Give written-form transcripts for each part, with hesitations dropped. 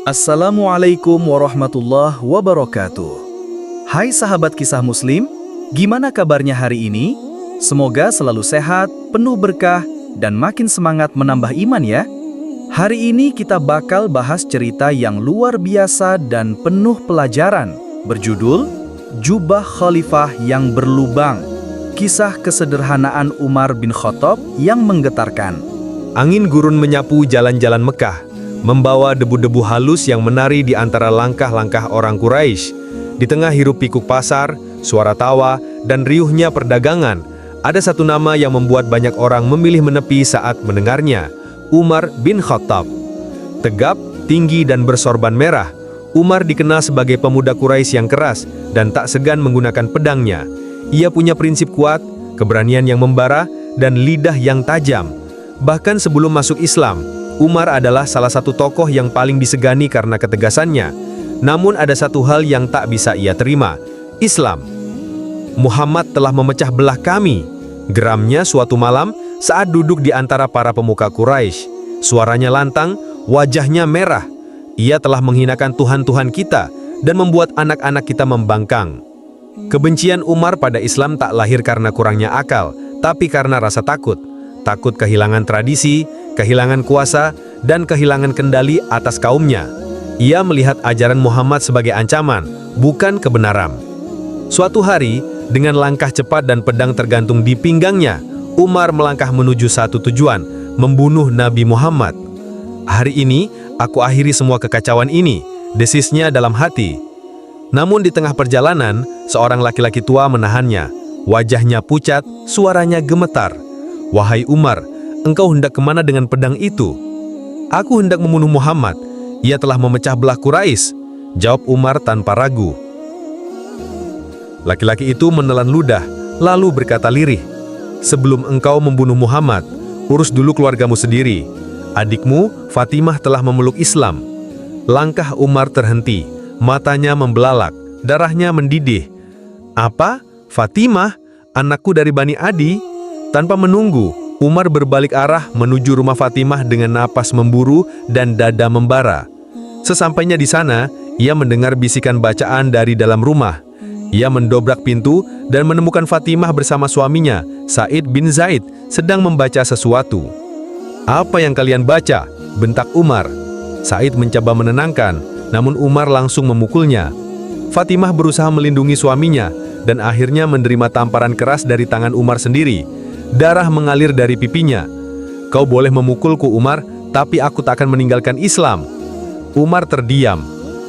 Assalamualaikum warahmatullahi wabarakatuh. Hai sahabat kisah muslim, gimana kabarnya hari ini? Semoga selalu sehat, penuh berkah, dan makin semangat menambah iman ya. Hari ini kita bakal bahas cerita yang luar biasa dan penuh pelajaran, berjudul Jubah Khalifah yang Berlubang. Kisah kesederhanaan Umar bin Khattab yang menggetarkan. Angin gurun menyapu jalan-jalan Mekah, membawa debu-debu halus yang menari di antara langkah-langkah orang Quraisy. Di tengah hiruk pikuk pasar, suara tawa, dan riuhnya perdagangan, ada satu nama yang membuat banyak orang memilih menepi saat mendengarnya, Umar bin Khattab. Tegap, tinggi, dan bersorban merah, Umar dikenal sebagai pemuda Quraisy yang keras dan tak segan menggunakan pedangnya. Ia punya prinsip kuat, keberanian yang membara, dan lidah yang tajam. Bahkan sebelum masuk Islam, Umar adalah salah satu tokoh yang paling disegani karena ketegasannya. Namun ada satu hal yang tak bisa ia terima, Islam. Muhammad telah memecah belah kami, geramnya suatu malam saat duduk di antara para pemuka Quraisy. Suaranya lantang, wajahnya merah. Ia telah menghinakan Tuhan-Tuhan kita dan membuat anak-anak kita membangkang. Kebencian Umar pada Islam tak lahir karena kurangnya akal, tapi karena rasa takut. Takut kehilangan tradisi, kehilangan kuasa, dan kehilangan kendali atas kaumnya. Ia melihat ajaran Muhammad sebagai ancaman, bukan kebenaran. Suatu hari, dengan langkah cepat dan pedang tergantung di pinggangnya, Umar melangkah menuju satu tujuan, membunuh Nabi Muhammad. Hari ini, aku akhiri semua kekacauan ini, desisnya dalam hati. Namun di tengah perjalanan, seorang laki-laki tua menahannya. Wajahnya pucat, suaranya gemetar. Wahai Umar, engkau hendak kemana dengan pedang itu? Aku hendak membunuh Muhammad. Ia telah memecah belah Quraisy, jawab Umar tanpa ragu. Laki-laki itu menelan ludah, lalu berkata lirih, sebelum engkau membunuh Muhammad, urus dulu keluargamu sendiri. Adikmu, Fatimah, telah memeluk Islam. Langkah Umar terhenti, matanya membelalak, darahnya mendidih. Apa? Fatimah? Anakku dari Bani Adi? Tanpa menunggu, Umar berbalik arah menuju rumah Fatimah dengan napas memburu dan dada membara. Sesampainya di sana, ia mendengar bisikan bacaan dari dalam rumah. Ia mendobrak pintu dan menemukan Fatimah bersama suaminya, Sa'id bin Zaid, sedang membaca sesuatu. Apa yang kalian baca? Bentak Umar. Sa'id mencoba menenangkan, namun Umar langsung memukulnya. Fatimah berusaha melindungi suaminya dan akhirnya menerima tamparan keras dari tangan Umar sendiri. Darah mengalir dari pipinya. Kau boleh memukulku, Umar, tapi aku tak akan meninggalkan Islam. Umar terdiam.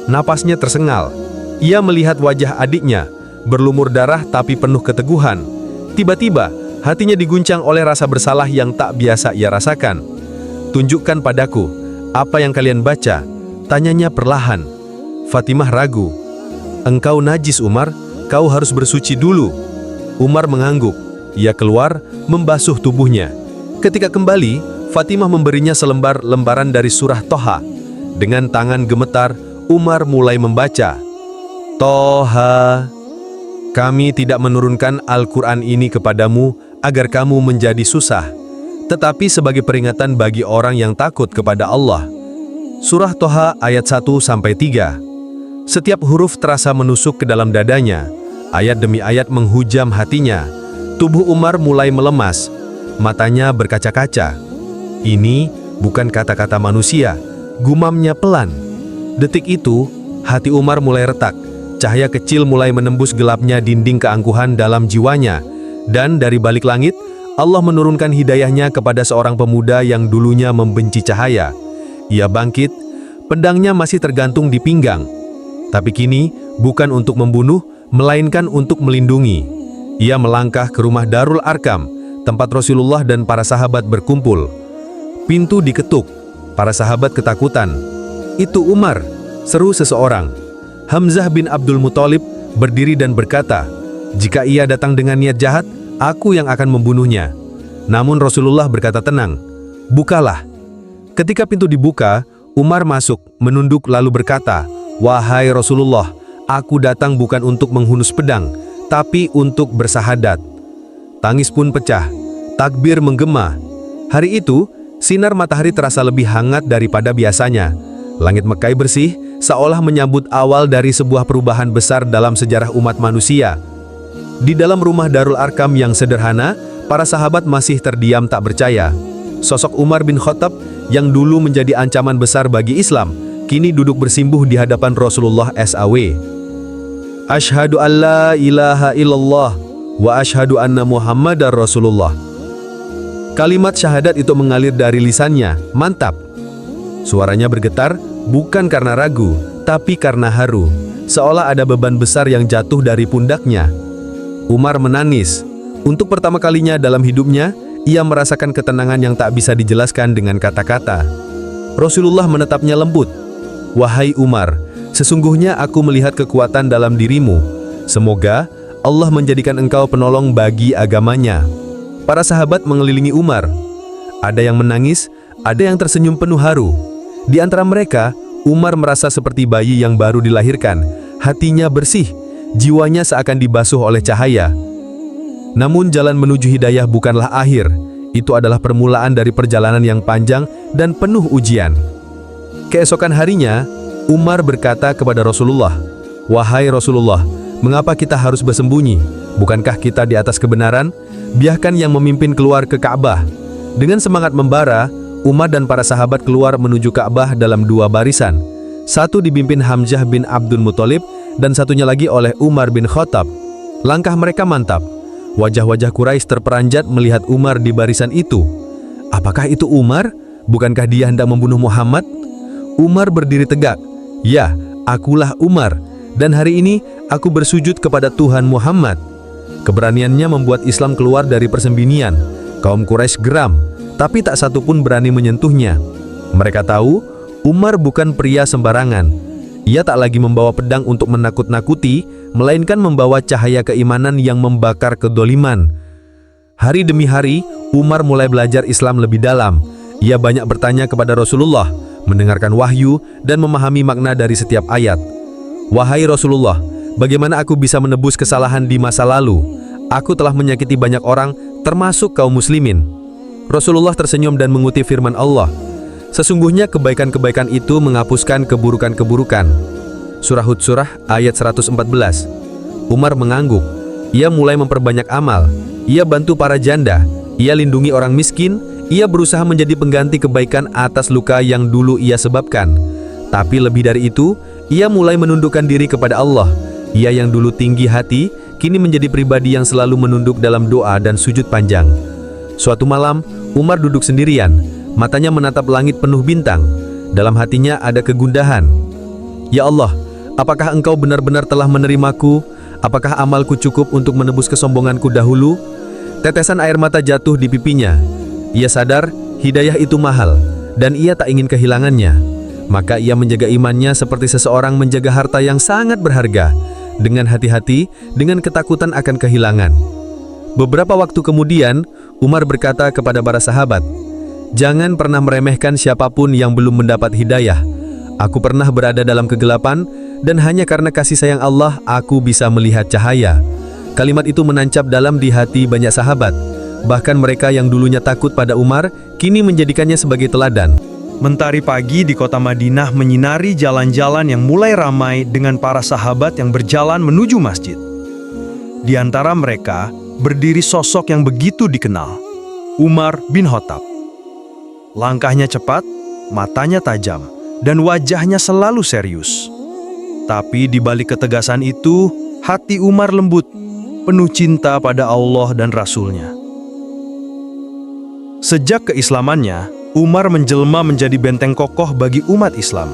Napasnya tersengal. Ia melihat wajah adiknya, berlumur darah tapi penuh keteguhan. Tiba-tiba, hatinya diguncang oleh rasa bersalah yang tak biasa ia rasakan. Tunjukkan padaku, apa yang kalian baca? Tanyanya perlahan. Fatimah ragu. Engkau najis, Umar, kau harus bersuci dulu. Umar mengangguk. Ia keluar, membasuh tubuhnya. Ketika kembali, Fatimah memberinya selembar lembaran dari surah Toha. Dengan tangan gemetar, Umar mulai membaca. Toha, kami tidak menurunkan Al-Quran ini kepadamu agar kamu menjadi susah, tetapi sebagai peringatan bagi orang yang takut kepada Allah. Surah Toha ayat 1-3. Setiap huruf terasa menusuk ke dalam dadanya. Ayat demi ayat menghujam hatinya. Tubuh Umar mulai melemas, matanya berkaca-kaca. Ini bukan kata-kata manusia, gumamnya pelan. Detik itu, hati Umar mulai retak. Cahaya kecil mulai menembus gelapnya dinding keangkuhan dalam jiwanya. Dan dari balik langit, Allah menurunkan hidayahnya kepada seorang pemuda yang dulunya membenci cahaya. Ia bangkit, pedangnya masih tergantung di pinggang. Tapi kini, bukan untuk membunuh, melainkan untuk melindungi. Ia melangkah ke rumah Darul Arkam, tempat Rasulullah dan para sahabat berkumpul. Pintu diketuk, para sahabat ketakutan. Itu Umar, seru seseorang. Hamzah bin Abdul Muthalib berdiri dan berkata, jika ia datang dengan niat jahat, aku yang akan membunuhnya. Namun Rasulullah berkata tenang, bukalah. Ketika pintu dibuka, Umar masuk, menunduk lalu berkata, wahai Rasulullah, aku datang bukan untuk menghunus pedang, tapi untuk bersahadat. Tangis pun pecah, takbir menggema. Hari itu, sinar matahari terasa lebih hangat daripada biasanya. Langit Mekah bersih, seolah menyambut awal dari sebuah perubahan besar dalam sejarah umat manusia. Di dalam rumah Darul Arkam yang sederhana, para sahabat masih terdiam tak percaya. Sosok Umar bin Khattab yang dulu menjadi ancaman besar bagi Islam, kini duduk bersimbuh di hadapan Rasulullah SAW. Asyhadu an la ilaha illallah wa asyhadu anna Muhammadar Rasulullah. Kalimat syahadat itu mengalir dari lisannya, mantap. Suaranya bergetar, bukan karena ragu, tapi karena haru, seolah ada beban besar yang jatuh dari pundaknya. Umar menangis. Untuk pertama kalinya dalam hidupnya, ia merasakan ketenangan yang tak bisa dijelaskan dengan kata-kata. Rasulullah menatapnya lembut. Wahai Umar, sesungguhnya aku melihat kekuatan dalam dirimu. Semoga Allah menjadikan engkau penolong bagi agamanya. Para sahabat mengelilingi Umar. Ada yang menangis, ada yang tersenyum penuh haru. Di antara mereka, Umar merasa seperti bayi yang baru dilahirkan. Hatinya bersih, jiwanya seakan dibasuh oleh cahaya. Namun jalan menuju hidayah bukanlah akhir. Itu adalah permulaan dari perjalanan yang panjang dan penuh ujian. Keesokan harinya, Umar berkata kepada Rasulullah, "Wahai Rasulullah, mengapa kita harus bersembunyi? Bukankah kita di atas kebenaran? Biarkan yang memimpin keluar ke Ka'bah." Dengan semangat membara, Umar dan para sahabat keluar menuju Ka'bah dalam dua barisan. Satu dipimpin Hamzah bin Abdul Muthalib dan satunya lagi oleh Umar bin Khattab. Langkah mereka mantap. Wajah-wajah Quraisy terperanjat melihat Umar di barisan itu. Apakah itu Umar? Bukankah dia hendak membunuh Muhammad? Umar berdiri tegak. Ya, akulah Umar. Dan hari ini aku bersujud kepada Tuhan Muhammad. Keberaniannya membuat Islam keluar dari persembunyian. Kaum Quraisy geram, tapi tak satu pun berani menyentuhnya. Mereka tahu Umar bukan pria sembarangan. Ia tak lagi membawa pedang untuk menakut-nakuti, melainkan membawa cahaya keimanan yang membakar kedoliman. Hari demi hari, Umar mulai belajar Islam lebih dalam. Ia banyak bertanya kepada Rasulullah, mendengarkan wahyu, dan memahami makna dari setiap ayat. Wahai Rasulullah, bagaimana aku bisa menebus kesalahan di masa lalu? Aku telah menyakiti banyak orang, termasuk kaum muslimin. Rasulullah tersenyum dan mengutip firman Allah. Sesungguhnya kebaikan-kebaikan itu menghapuskan keburukan-keburukan. Surah Hud surah ayat 114. Umar mengangguk. Ia mulai memperbanyak amal. Ia bantu para janda. Ia lindungi orang miskin. Ia berusaha menjadi pengganti kebaikan atas luka yang dulu ia sebabkan. Tapi lebih dari itu, ia mulai menundukkan diri kepada Allah. Ia yang dulu tinggi hati, kini menjadi pribadi yang selalu menunduk dalam doa dan sujud panjang. Suatu malam, Umar duduk sendirian. Matanya menatap langit penuh bintang. Dalam hatinya ada kegundahan. Ya Allah, apakah Engkau benar-benar telah menerimaku? Apakah amalku cukup untuk menebus kesombonganku dahulu? Tetesan air mata jatuh di pipinya. Ia sadar hidayah itu mahal, dan ia tak ingin kehilangannya. Maka ia menjaga imannya seperti seseorang menjaga harta yang sangat berharga, dengan hati-hati, dengan ketakutan akan kehilangan. Beberapa waktu kemudian, Umar berkata kepada para sahabat, "Jangan pernah meremehkan siapapun yang belum mendapat hidayah. Aku pernah berada dalam kegelapan, dan hanya karena kasih sayang Allah, aku bisa melihat cahaya." Kalimat itu menancap dalam di hati banyak sahabat. Bahkan mereka yang dulunya takut pada Umar, kini menjadikannya sebagai teladan. Mentari pagi di kota Madinah menyinari jalan-jalan yang mulai ramai dengan para sahabat yang berjalan menuju masjid. Di antara mereka, berdiri sosok yang begitu dikenal, Umar bin Khattab. Langkahnya cepat, matanya tajam, dan wajahnya selalu serius. Tapi di balik ketegasan itu, hati Umar lembut, penuh cinta pada Allah dan Rasul-Nya. Sejak keislamannya, Umar menjelma menjadi benteng kokoh bagi umat Islam.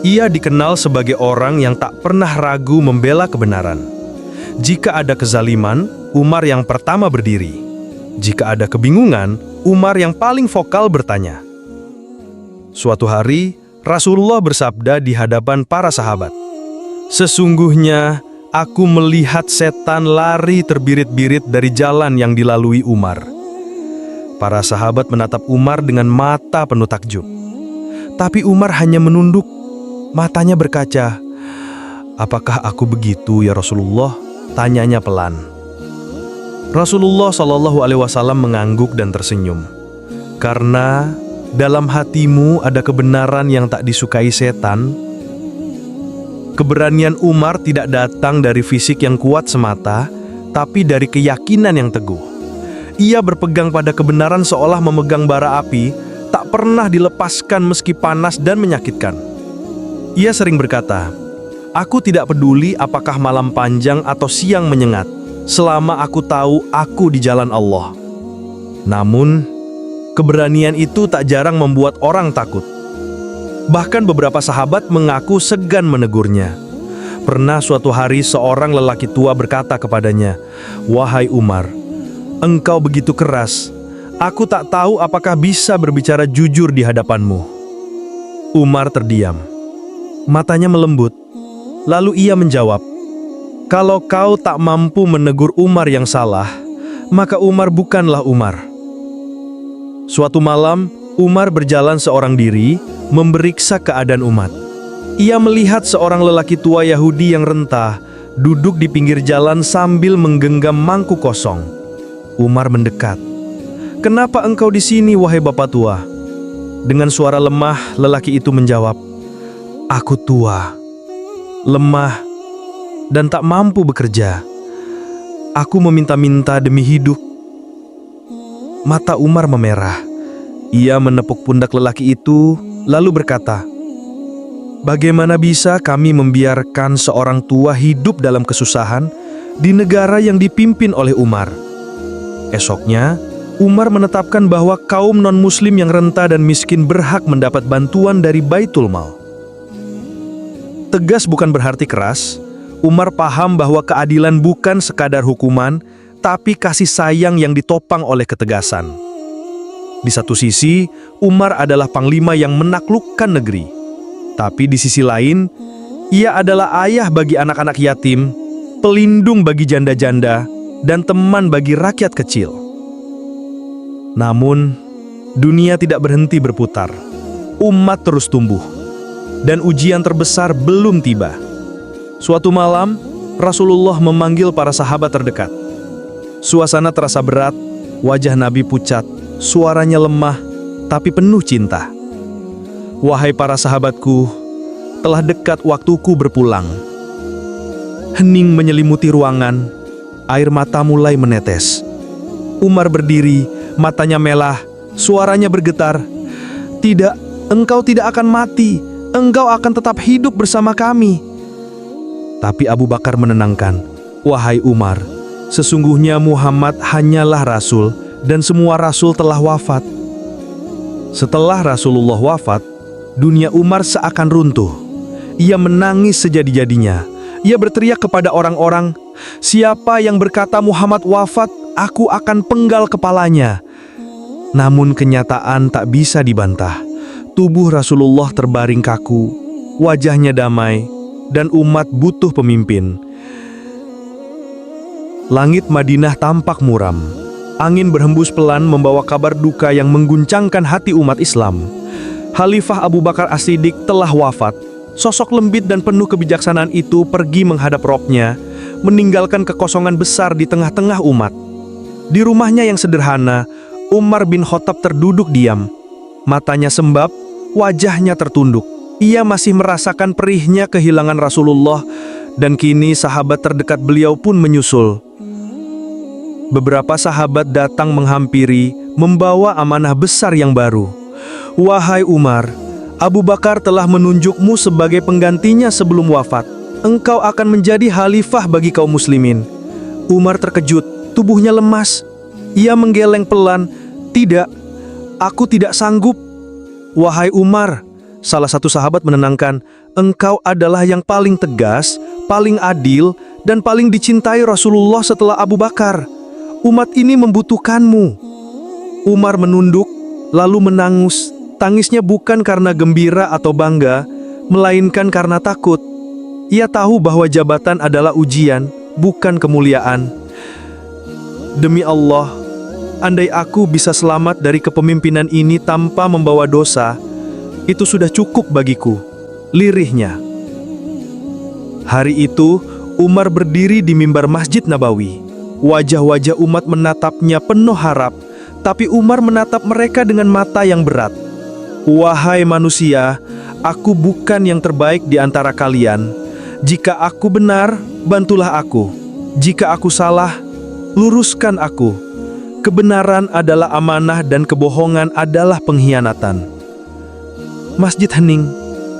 Ia dikenal sebagai orang yang tak pernah ragu membela kebenaran. Jika ada kezaliman, Umar yang pertama berdiri. Jika ada kebingungan, Umar yang paling vokal bertanya. Suatu hari, Rasulullah bersabda di hadapan para sahabat, "Sesungguhnya aku melihat setan lari terbirit-birit dari jalan yang dilalui Umar." Para sahabat menatap Umar dengan mata penuh takjub. Tapi Umar hanya menunduk, matanya berkaca. "Apakah aku begitu ya Rasulullah?" tanyanya pelan. Rasulullah SAW mengangguk dan tersenyum. Karena dalam hatimu ada kebenaran yang tak disukai setan? Keberanian Umar tidak datang dari fisik yang kuat semata, tapi dari keyakinan yang teguh. Ia berpegang pada kebenaran seolah memegang bara api, tak pernah dilepaskan meski panas dan menyakitkan. Ia sering berkata, "Aku tidak peduli apakah malam panjang atau siang menyengat, selama aku tahu aku di jalan Allah." Namun, keberanian itu tak jarang membuat orang takut. Bahkan beberapa sahabat mengaku segan menegurnya. Pernah suatu hari seorang lelaki tua berkata kepadanya, "Wahai Umar, engkau begitu keras. Aku tak tahu apakah bisa berbicara jujur di hadapanmu." Umar terdiam. Matanya melembut. Lalu ia menjawab, "Kalau kau tak mampu menegur Umar yang salah, maka Umar bukanlah Umar." Suatu malam, Umar berjalan seorang diri, memeriksa keadaan umat. Ia melihat seorang lelaki tua Yahudi yang rentah, duduk di pinggir jalan sambil menggenggam mangkuk kosong. Umar mendekat. "Kenapa engkau di sini, wahai bapak tua?" Dengan suara lemah, lelaki itu menjawab, "Aku tua, lemah, dan tak mampu bekerja. Aku meminta-minta demi hidup." Mata Umar memerah. Ia menepuk pundak lelaki itu, lalu berkata, "Bagaimana bisa kami membiarkan seorang tua hidup dalam kesusahan di negara yang dipimpin oleh Umar?" Esoknya, Umar menetapkan bahwa kaum non-muslim yang renta dan miskin berhak mendapat bantuan dari Baitul Mal. Tegas bukan berarti keras. Umar paham bahwa keadilan bukan sekadar hukuman, tapi kasih sayang yang ditopang oleh ketegasan. Di satu sisi, Umar adalah panglima yang menaklukkan negeri. Tapi di sisi lain, ia adalah ayah bagi anak-anak yatim, pelindung bagi janda-janda, dan teman bagi rakyat kecil. Namun, dunia tidak berhenti berputar. Umat terus tumbuh, dan ujian terbesar belum tiba. Suatu malam, Rasulullah memanggil para sahabat terdekat. Suasana terasa berat, wajah Nabi pucat, suaranya lemah, tapi penuh cinta. "Wahai para sahabatku, telah dekat waktuku berpulang." Hening menyelimuti ruangan, air mata mulai menetes. Umar berdiri, matanya melah, suaranya bergetar. "Tidak, engkau tidak akan mati, engkau akan tetap hidup bersama kami." Tapi Abu Bakar menenangkan, "Wahai Umar, sesungguhnya Muhammad hanyalah Rasul, dan semua Rasul telah wafat." Setelah Rasulullah wafat, dunia Umar seakan runtuh. Ia menangis sejadi-jadinya. Ia berteriak kepada orang-orang, "Siapa yang berkata Muhammad wafat, aku akan penggal kepalanya." Namun kenyataan tak bisa dibantah. Tubuh Rasulullah terbaring kaku, wajahnya damai, dan umat butuh pemimpin. Langit Madinah tampak muram. Angin berhembus pelan membawa kabar duka yang mengguncangkan hati umat Islam. Khalifah Abu Bakar As-Siddiq telah wafat. Sosok lembut dan penuh kebijaksanaan itu pergi menghadap Robnya, meninggalkan kekosongan besar di tengah-tengah umat. Di rumahnya yang sederhana, Umar bin Khattab terduduk diam. Matanya sembab, wajahnya tertunduk. Ia masih merasakan perihnya kehilangan Rasulullah, dan kini sahabat terdekat beliau pun menyusul. Beberapa sahabat datang menghampiri, membawa amanah besar yang baru. "Wahai Umar, Abu Bakar telah menunjukmu sebagai penggantinya sebelum wafat. Engkau akan menjadi khalifah bagi kaum muslimin." Umar terkejut, tubuhnya lemas. Ia menggeleng pelan, "Tidak, aku tidak sanggup." "Wahai Umar," salah satu sahabat menenangkan, "engkau adalah yang paling tegas, paling adil, dan paling dicintai Rasulullah setelah Abu Bakar. Umat ini membutuhkanmu." Umar menunduk, lalu menangis. Tangisnya bukan karena gembira atau bangga, melainkan karena takut. Ia tahu bahwa jabatan adalah ujian, bukan kemuliaan. "Demi Allah, andai aku bisa selamat dari kepemimpinan ini tanpa membawa dosa, itu sudah cukup bagiku," lirihnya. Hari itu, Umar berdiri di mimbar Masjid Nabawi. Wajah-wajah umat menatapnya penuh harap, tapi Umar menatap mereka dengan mata yang berat. "Wahai manusia, aku bukan yang terbaik di antara kalian. Jika aku benar, bantulah aku. Jika aku salah, luruskan aku. Kebenaran adalah amanah dan kebohongan adalah pengkhianatan." Masjid hening.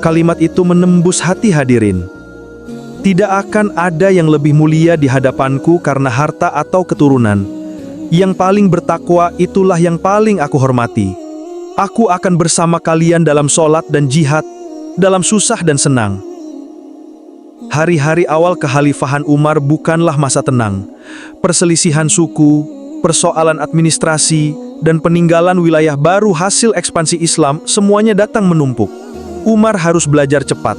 Kalimat itu menembus hati hadirin. Tidak akan ada yang lebih mulia di hadapanku karena harta atau keturunan. Yang paling bertakwa itulah yang paling aku hormati. Aku akan bersama kalian dalam sholat dan jihad, dalam susah dan senang. Hari-hari awal kekhalifahan Umar bukanlah masa tenang. Perselisihan suku, persoalan administrasi, dan peninggalan wilayah baru hasil ekspansi Islam semuanya datang menumpuk. Umar harus belajar cepat.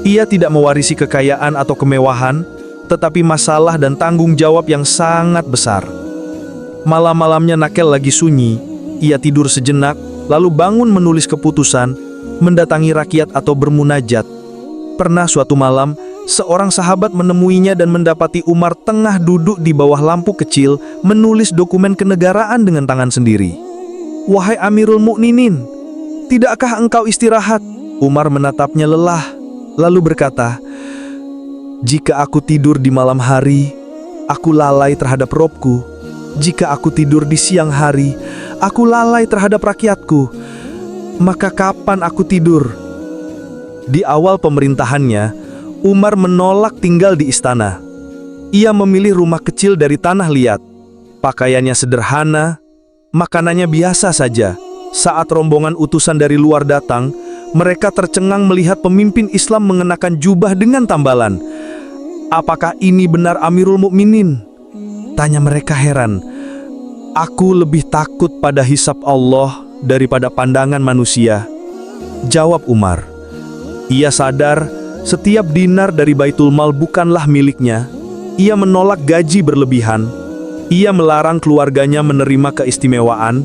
Ia tidak mewarisi kekayaan atau kemewahan, tetapi masalah dan tanggung jawab yang sangat besar. Malam-malamnya Nakel lagi sunyi, ia tidur sejenak, lalu bangun menulis keputusan, mendatangi rakyat atau bermunajat. Pernah suatu malam, seorang sahabat menemuinya dan mendapati Umar tengah duduk di bawah lampu kecil, menulis dokumen kenegaraan dengan tangan sendiri. "Wahai Amirul Mukminin, tidakkah engkau istirahat?" Umar menatapnya lelah, lalu berkata, "Jika aku tidur di malam hari, aku lalai terhadap Robku. Jika aku tidur di siang hari, aku lalai terhadap rakyatku. Maka kapan aku tidur?" Di awal pemerintahannya, Umar menolak tinggal di istana. Ia memilih rumah kecil dari tanah liat. Pakaiannya sederhana, makanannya biasa saja. Saat rombongan utusan dari luar datang, mereka tercengang melihat pemimpin Islam mengenakan jubah dengan tambalan. "Apakah ini benar Amirul Mukminin?" tanya mereka heran. "Aku lebih takut pada hisab Allah daripada pandangan manusia," jawab Umar. Ia sadar setiap dinar dari Baitul Mal bukanlah miliknya. Ia menolak gaji berlebihan. Ia melarang keluarganya menerima keistimewaan.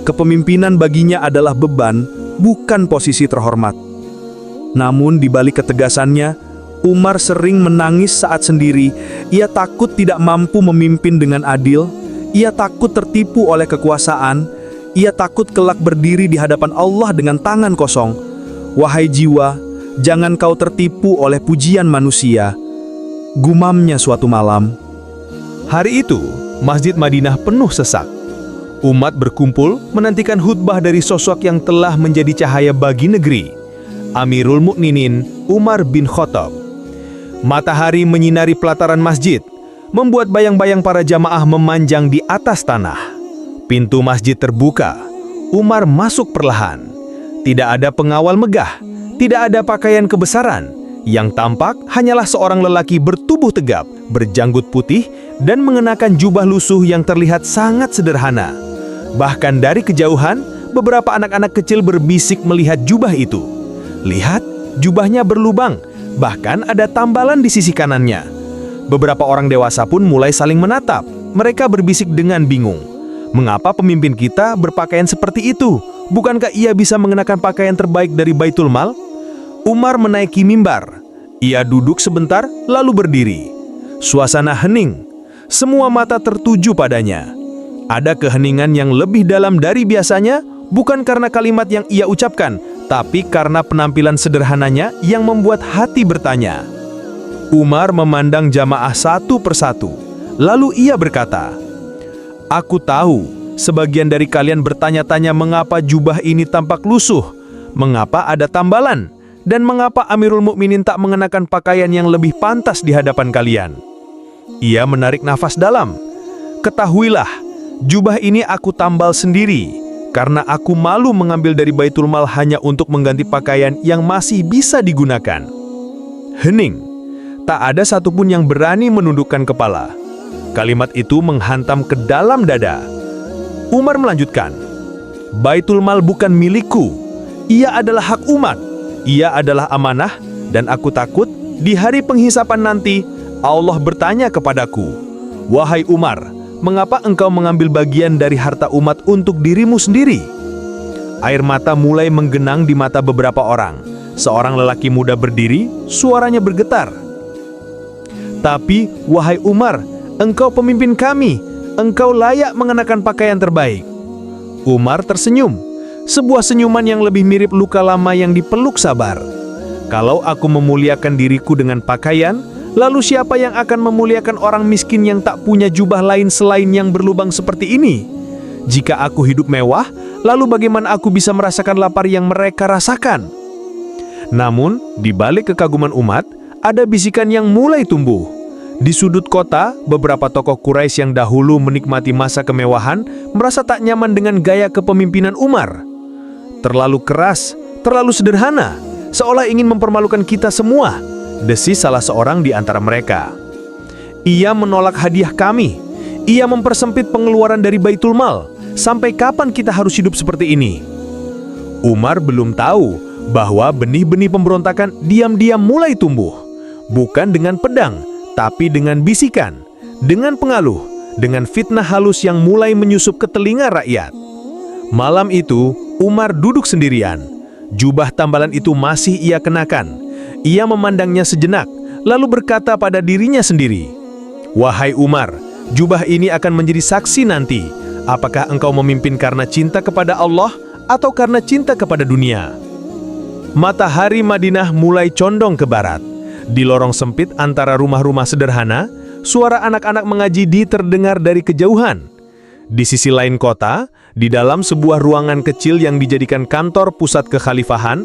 Kepemimpinan baginya adalah beban, bukan posisi terhormat. Namun di balik ketegasannya, Umar sering menangis saat sendiri. Ia takut tidak mampu memimpin dengan adil. Ia takut tertipu oleh kekuasaan. Ia takut kelak berdiri di hadapan Allah dengan tangan kosong. "Wahai jiwa, jangan kau tertipu oleh pujian manusia," gumamnya suatu malam. Hari itu, Masjid Madinah penuh sesak. Umat berkumpul menantikan khutbah dari sosok yang telah menjadi cahaya bagi negeri, Amirul Mukminin Umar bin Khattab. Matahari menyinari pelataran masjid, membuat bayang-bayang para jamaah memanjang di atas tanah. Pintu masjid terbuka, Umar masuk perlahan. Tidak ada pengawal megah, tidak ada pakaian kebesaran. Yang tampak hanyalah seorang lelaki bertubuh tegap, berjanggut putih, dan mengenakan jubah lusuh yang terlihat sangat sederhana. Bahkan dari kejauhan, beberapa anak-anak kecil berbisik melihat jubah itu. "Lihat, jubahnya berlubang, bahkan ada tambalan di sisi kanannya." Beberapa orang dewasa pun mulai saling menatap. Mereka berbisik dengan bingung. "Mengapa pemimpin kita berpakaian seperti itu? Bukankah ia bisa mengenakan pakaian terbaik dari Baitul Mal?" Umar menaiki mimbar. Ia duduk sebentar, lalu berdiri. Suasana hening. Semua mata tertuju padanya. Ada keheningan yang lebih dalam dari biasanya, bukan karena kalimat yang ia ucapkan, tapi karena penampilan sederhananya yang membuat hati bertanya. Umar memandang jamaah satu persatu, lalu ia berkata, "Aku tahu, sebagian dari kalian bertanya-tanya mengapa jubah ini tampak lusuh, mengapa ada tambalan, dan mengapa Amirul Mukminin tak mengenakan pakaian yang lebih pantas di hadapan kalian." Ia menarik nafas dalam. "Ketahuilah, jubah ini aku tambal sendiri, karena aku malu mengambil dari Baitul Mal hanya untuk mengganti pakaian yang masih bisa digunakan." Hening. Tak ada satupun yang berani menundukkan kepala. Kalimat itu menghantam ke dalam dada. Umar melanjutkan, "Baitul Mal bukan milikku. Ia adalah hak umat. Ia adalah amanah, dan aku takut di hari penghisapan nanti Allah bertanya kepadaku, 'Wahai Umar, mengapa engkau mengambil bagian dari harta umat untuk dirimu sendiri?'" Air mata mulai menggenang di mata beberapa orang. Seorang lelaki muda berdiri, suaranya bergetar. "Tapi, wahai Umar, engkau pemimpin kami. Engkau layak mengenakan pakaian terbaik." Umar tersenyum. sebuah senyuman yang lebih mirip luka lama yang dipeluk sabar. Kalau aku memuliakan diriku dengan pakaian, lalu siapa yang akan memuliakan orang miskin yang tak punya jubah lain selain yang berlubang seperti ini? Jika aku hidup mewah, lalu bagaimana aku bisa merasakan lapar yang mereka rasakan? Namun, di balik kekaguman umat, ada bisikan yang mulai tumbuh. Di sudut kota, beberapa tokoh Quraisy yang dahulu menikmati masa kemewahan merasa tak nyaman dengan gaya kepemimpinan Umar. Terlalu keras, terlalu sederhana, seolah ingin mempermalukan kita semua, desis salah seorang di antara mereka. Ia menolak hadiah kami. Ia mempersempit pengeluaran dari Baitul Mal. Sampai kapan kita harus hidup seperti ini? Umar belum tahu bahwa benih-benih pemberontakan diam-diam mulai tumbuh. Bukan dengan pedang, tapi dengan bisikan, dengan pengaluh, dengan fitnah halus yang mulai menyusup ke telinga rakyat. Malam itu, Umar duduk sendirian. Jubah tambalan itu masih ia kenakan. Ia memandangnya sejenak, lalu berkata pada dirinya sendiri, "Wahai Umar, jubah ini akan menjadi saksi nanti. Apakah engkau memimpin karena cinta kepada Allah atau karena cinta kepada dunia?" Matahari Madinah mulai condong ke barat. Di lorong sempit antara rumah-rumah sederhana, suara anak-anak mengaji terdengar dari kejauhan. Di sisi lain kota, di dalam sebuah ruangan kecil yang dijadikan kantor pusat kekhalifahan,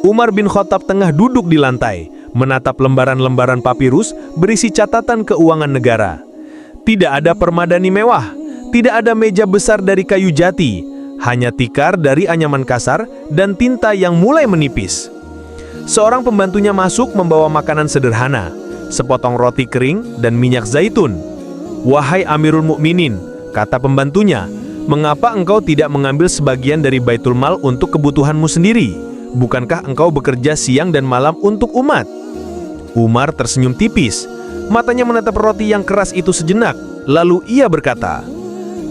Umar bin Khattab tengah duduk di lantai, menatap lembaran-lembaran papirus berisi catatan keuangan negara. Tidak ada permadani mewah, tidak ada meja besar dari kayu jati, hanya tikar dari anyaman kasar dan tinta yang mulai menipis. Seorang pembantunya masuk membawa makanan sederhana, sepotong roti kering dan minyak zaitun. "Wahai Amirul Mukminin," kata pembantunya, "mengapa engkau tidak mengambil sebagian dari Baitul Mal untuk kebutuhanmu sendiri? Bukankah engkau bekerja siang dan malam untuk umat?" Umar tersenyum tipis. Matanya menatap roti yang keras itu sejenak, lalu ia berkata,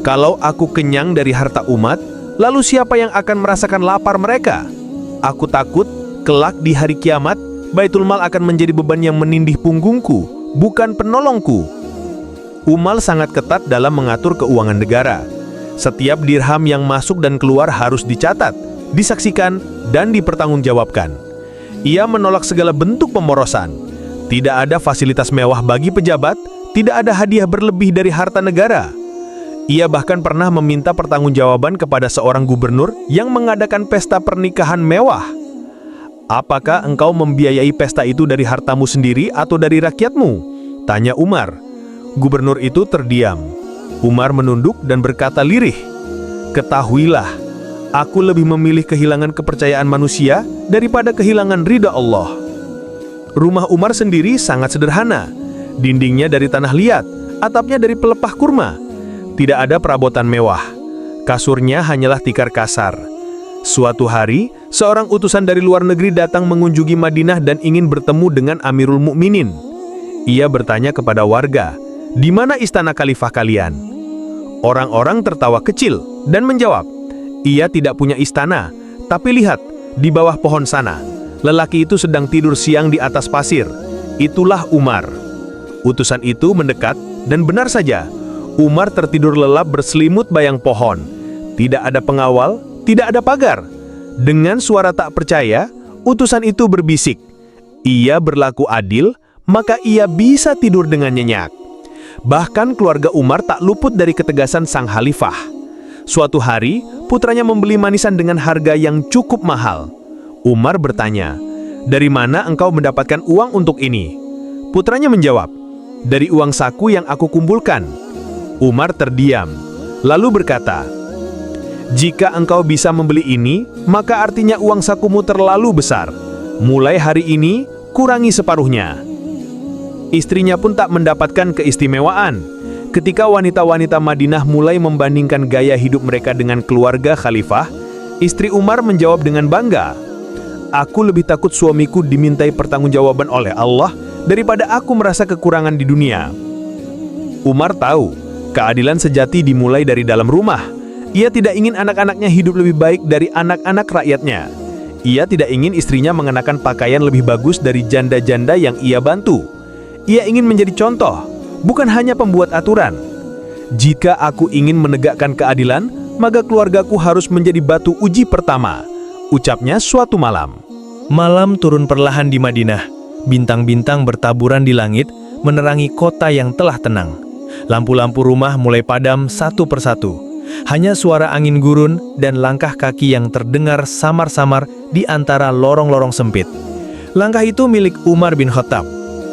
"Kalau aku kenyang dari harta umat, lalu siapa yang akan merasakan lapar mereka? Aku takut kelak di hari kiamat, Baitul Mal akan menjadi beban yang menindih punggungku, bukan penolongku." Umar sangat ketat dalam mengatur keuangan negara. Setiap dirham yang masuk dan keluar harus dicatat, disaksikan, dan dipertanggungjawabkan. Ia menolak segala bentuk pemborosan. Tidak ada fasilitas mewah bagi pejabat, tidak ada hadiah berlebih dari harta negara. Ia bahkan pernah meminta pertanggungjawaban kepada seorang gubernur yang mengadakan pesta pernikahan mewah. "Apakah engkau membiayai pesta itu dari hartamu sendiri atau dari rakyatmu?" tanya Umar. Gubernur itu terdiam. Umar menunduk dan berkata lirih, "Ketahuilah, aku lebih memilih kehilangan kepercayaan manusia daripada kehilangan ridha Allah." Rumah Umar sendiri sangat sederhana. Dindingnya dari tanah liat, atapnya dari pelepah kurma. Tidak ada perabotan mewah. Kasurnya hanyalah tikar kasar. Suatu hari, seorang utusan dari luar negeri datang mengunjungi Madinah dan ingin bertemu dengan Amirul Mukminin. Ia bertanya kepada warga, "Di mana istana khalifah kalian?" Orang-orang tertawa kecil dan menjawab, "Ia tidak punya istana, tapi lihat, di bawah pohon sana, lelaki itu sedang tidur siang di atas pasir. Itulah Umar." Utusan itu mendekat dan benar saja, Umar tertidur lelap berselimut bayang pohon. Tidak ada pengawal, tidak ada pagar. Dengan suara tak percaya, utusan itu berbisik, "Ia berlaku adil, maka ia bisa tidur dengan nyenyak." Bahkan keluarga Umar tak luput dari ketegasan sang khalifah. Suatu hari, putranya membeli manisan dengan harga yang cukup mahal. Umar bertanya, "Dari mana engkau mendapatkan uang untuk ini?" Putranya menjawab, "Dari uang saku yang aku kumpulkan." Umar terdiam, lalu berkata, "Jika engkau bisa membeli ini, maka artinya uang sakumu terlalu besar. Mulai hari ini, kurangi separuhnya." Istrinya pun tak mendapatkan keistimewaan. Ketika wanita-wanita Madinah mulai membandingkan gaya hidup mereka dengan keluarga khalifah, istri Umar menjawab dengan bangga, "Aku lebih takut suamiku dimintai pertanggungjawaban oleh Allah daripada aku merasa kekurangan di dunia." Umar tahu, keadilan sejati dimulai dari dalam rumah. Ia tidak ingin anak-anaknya hidup lebih baik dari anak-anak rakyatnya. Ia tidak ingin istrinya mengenakan pakaian lebih bagus dari janda-janda yang ia bantu. Ia ingin menjadi contoh, bukan hanya pembuat aturan. "Jika aku ingin menegakkan keadilan, maka keluargaku harus menjadi batu uji pertama, ucapnya suatu malam. Malam turun perlahan di Madinah. Bintang-bintang bertaburan di langit, menerangi kota yang telah tenang. Lampu-lampu rumah mulai padam satu persatu. Hanya suara angin gurun dan langkah kaki yang terdengar samar-samar di antara lorong-lorong sempit. Langkah itu milik Umar bin Khattab.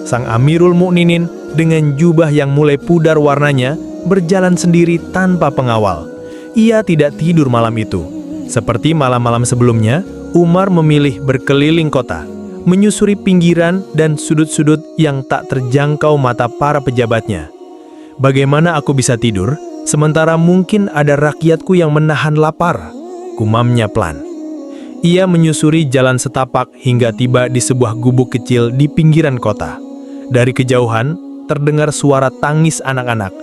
Sang Amirul Mukminin dengan jubah yang mulai pudar warnanya berjalan sendiri tanpa pengawal. Ia tidak tidur malam itu. Seperti malam-malam sebelumnya, Umar memilih berkeliling kota, menyusuri pinggiran dan sudut-sudut yang tak terjangkau mata para pejabatnya. Bagaimana aku bisa tidur, sementara mungkin ada rakyatku yang menahan lapar? Gumamnya pelan. Ia menyusuri jalan setapak hingga tiba di sebuah gubuk kecil di pinggiran kota. Dari kejauhan, terdengar suara tangis anak-anak.